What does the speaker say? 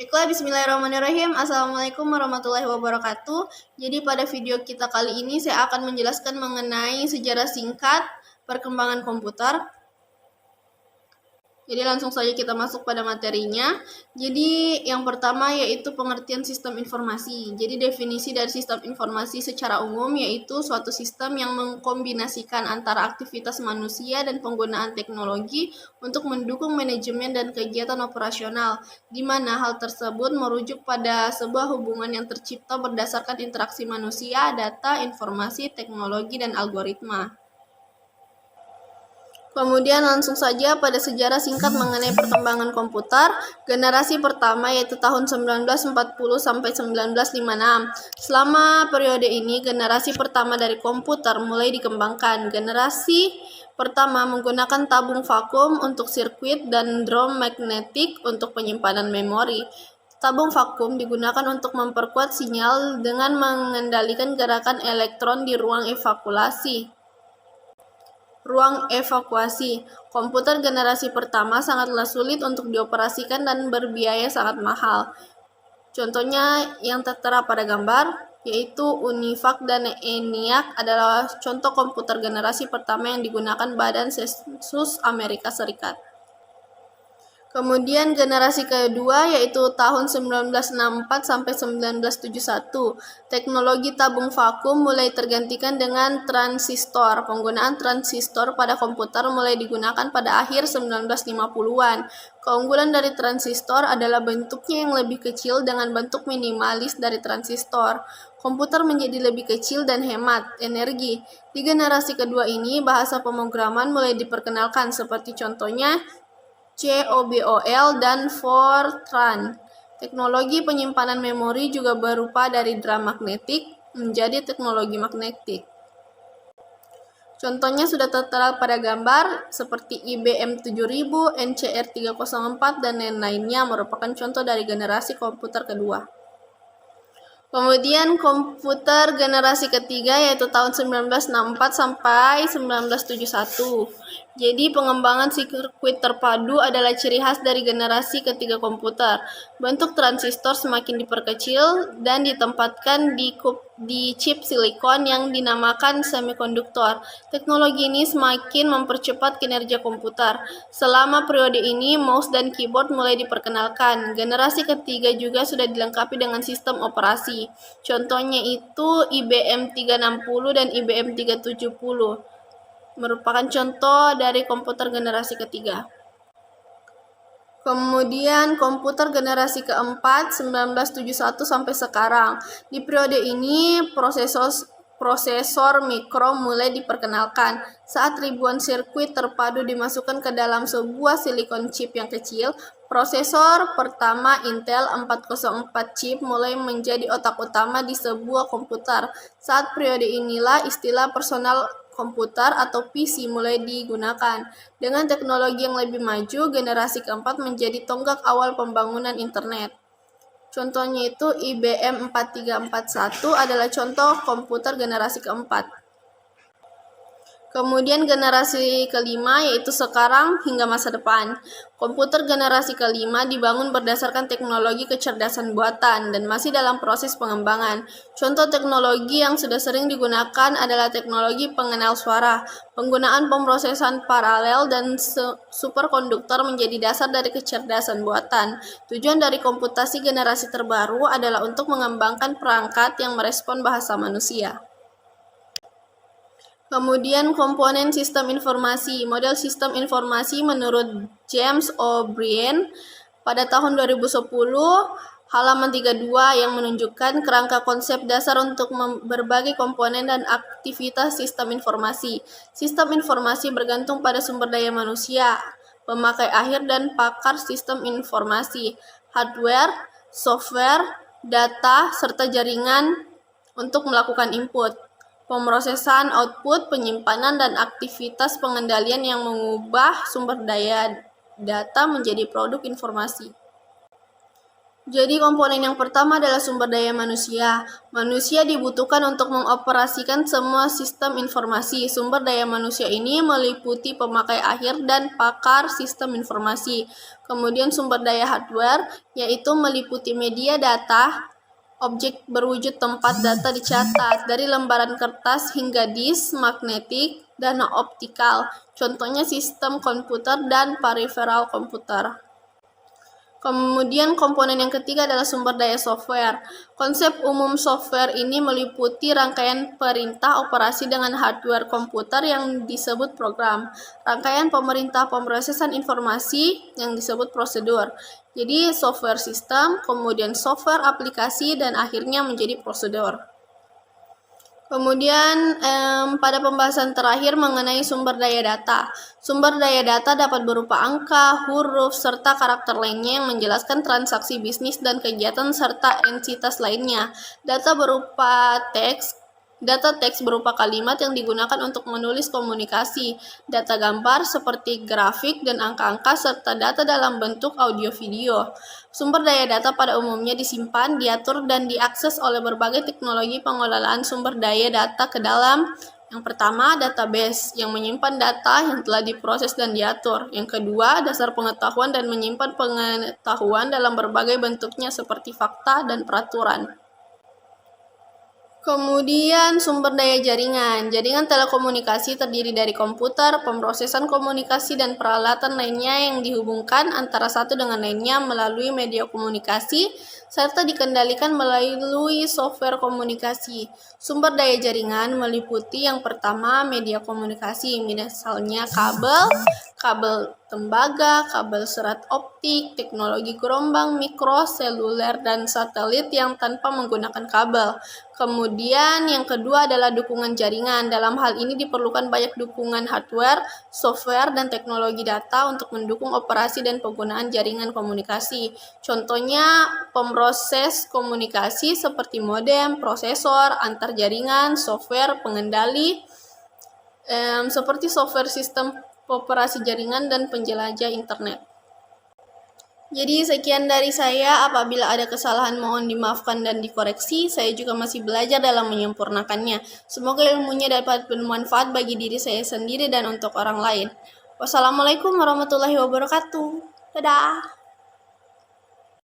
Baiklah, bismillahirrahmanirrahim. Assalamualaikum warahmatullahi wabarakatuh. Jadi pada video kita kali ini saya akan menjelaskan mengenai sejarah singkat perkembangan komputer. Jadi langsung saja kita masuk pada materinya. Jadi yang pertama yaitu pengertian sistem informasi. Jadi definisi dari sistem informasi secara umum yaitu suatu sistem yang mengkombinasikan antara aktivitas manusia dan penggunaan teknologi untuk mendukung manajemen dan kegiatan operasional, di mana hal tersebut merujuk pada sebuah hubungan yang tercipta berdasarkan interaksi manusia, data, informasi, teknologi, dan algoritma. Kemudian langsung saja pada sejarah singkat mengenai perkembangan komputer, generasi pertama yaitu tahun 1940 sampai 1956. Selama periode ini, generasi pertama dari komputer mulai dikembangkan. Generasi pertama menggunakan tabung vakum untuk sirkuit dan drum magnetik untuk penyimpanan memori. Tabung vakum digunakan untuk memperkuat sinyal dengan mengendalikan gerakan elektron di ruang evakuasi. Komputer generasi pertama sangatlah sulit untuk dioperasikan dan berbiaya sangat mahal. Contohnya yang tertera pada gambar, yaitu UNIVAC dan ENIAC adalah contoh komputer generasi pertama yang digunakan Badan Sensus Amerika Serikat. Kemudian generasi kedua yaitu tahun 1964 sampai 1971. Teknologi tabung vakum mulai tergantikan dengan transistor. Penggunaan transistor pada komputer mulai digunakan pada akhir 1950-an. Keunggulan dari transistor adalah bentuknya yang lebih kecil dengan bentuk minimalis dari transistor. Komputer menjadi lebih kecil dan hemat energi. Di generasi kedua ini, bahasa pemrograman mulai diperkenalkan seperti contohnya COBOL dan Fortran. Teknologi penyimpanan memori juga berupa dari drum magnetik menjadi teknologi magnetik. Contohnya sudah tertera pada gambar seperti IBM 7000, NCR 304, dan lain-lainnya merupakan contoh dari generasi komputer kedua. Kemudian komputer generasi ketiga yaitu tahun 1964 sampai 1971. Jadi pengembangan sirkuit terpadu adalah ciri khas dari generasi ketiga komputer. Bentuk transistor semakin diperkecil dan ditempatkan di chip silikon yang dinamakan semikonduktor. Teknologi ini semakin mempercepat kinerja komputer. Selama periode ini, mouse dan keyboard mulai diperkenalkan. Generasi ketiga juga sudah dilengkapi dengan sistem operasi. Contohnya itu IBM 360 dan IBM 370. Merupakan contoh dari komputer generasi ketiga. Kemudian komputer generasi keempat 1971 sampai sekarang. Di periode ini prosesor mikro mulai diperkenalkan. Saat ribuan sirkuit terpadu dimasukkan ke dalam sebuah silikon chip yang kecil, prosesor pertama Intel 404 chip mulai menjadi otak utama di sebuah komputer. Saat periode inilah istilah personal komputer atau PC mulai digunakan. Dengan teknologi yang lebih maju, generasi keempat menjadi tonggak awal pembangunan internet. Contohnya itu IBM 4341 adalah contoh komputer generasi keempat. Kemudian generasi kelima yaitu sekarang hingga masa depan. Komputer generasi kelima dibangun berdasarkan teknologi kecerdasan buatan dan masih dalam proses pengembangan. Contoh teknologi yang sudah sering digunakan adalah teknologi pengenal suara. Penggunaan pemrosesan paralel dan superkonduktor menjadi dasar dari kecerdasan buatan. Tujuan dari komputasi generasi terbaru adalah untuk mengembangkan perangkat yang merespon bahasa manusia. Kemudian komponen sistem informasi. Model sistem informasi menurut James O'Brien pada tahun 2010 halaman 32 yang menunjukkan kerangka konsep dasar untuk berbagai komponen dan aktivitas sistem informasi. Sistem informasi bergantung pada sumber daya manusia, pemakai akhir dan pakar sistem informasi, hardware, software, data, serta jaringan untuk melakukan input, pemrosesan output, penyimpanan, dan aktivitas pengendalian yang mengubah sumber daya data menjadi produk informasi. Jadi komponen yang pertama adalah sumber daya manusia. Manusia dibutuhkan untuk mengoperasikan semua sistem informasi. Sumber daya manusia ini meliputi pemakai akhir dan pakar sistem informasi. Kemudian sumber daya hardware, yaitu meliputi media data, objek berwujud tempat data dicatat, dari lembaran kertas hingga disk magnetik dan optikal. Contohnya sistem komputer dan periferal komputer. Kemudian komponen yang ketiga adalah sumber daya software. Konsep umum software ini meliputi rangkaian perintah operasi dengan hardware komputer yang disebut program, rangkaian pemerintah pemrosesan informasi yang disebut prosedur. Jadi software sistem, kemudian software aplikasi, dan akhirnya menjadi prosedur. Kemudian pada pembahasan terakhir mengenai sumber daya data. Sumber daya data dapat berupa angka, huruf, serta karakter lainnya yang menjelaskan transaksi bisnis dan kegiatan serta entitas lainnya. Data teks berupa kalimat yang digunakan untuk menulis komunikasi. Data gambar seperti grafik dan angka-angka serta data dalam bentuk audio-video. Sumber daya data pada umumnya disimpan, diatur, dan diakses oleh berbagai teknologi pengelolaan sumber daya data ke dalam. Yang pertama, database yang menyimpan data yang telah diproses dan diatur. Yang kedua, dasar pengetahuan dan menyimpan pengetahuan dalam berbagai bentuknya seperti fakta dan peraturan. Kemudian sumber daya jaringan. Jaringan telekomunikasi terdiri dari komputer, pemrosesan komunikasi, dan peralatan lainnya yang dihubungkan antara satu dengan lainnya melalui media komunikasi, serta dikendalikan melalui software komunikasi. Sumber daya jaringan meliputi yang pertama media komunikasi, misalnya kabel tembaga, kabel serat optik, teknologi gelombang mikro, seluler, dan satelit yang tanpa menggunakan kabel. Kemudian yang kedua adalah dukungan jaringan. Dalam hal ini diperlukan banyak dukungan hardware, software, dan teknologi data untuk mendukung operasi dan penggunaan jaringan komunikasi. Contohnya pemroses komunikasi seperti modem, prosesor, antar jaringan, software pengendali, seperti software sistem operasi jaringan dan penjelajah internet. Jadi sekian dari saya, apabila ada kesalahan mohon dimaafkan dan dikoreksi, saya juga masih belajar dalam menyempurnakannya. Semoga ilmunya dapat bermanfaat bagi diri saya sendiri dan untuk orang lain. Wassalamualaikum warahmatullahi wabarakatuh. Dadah.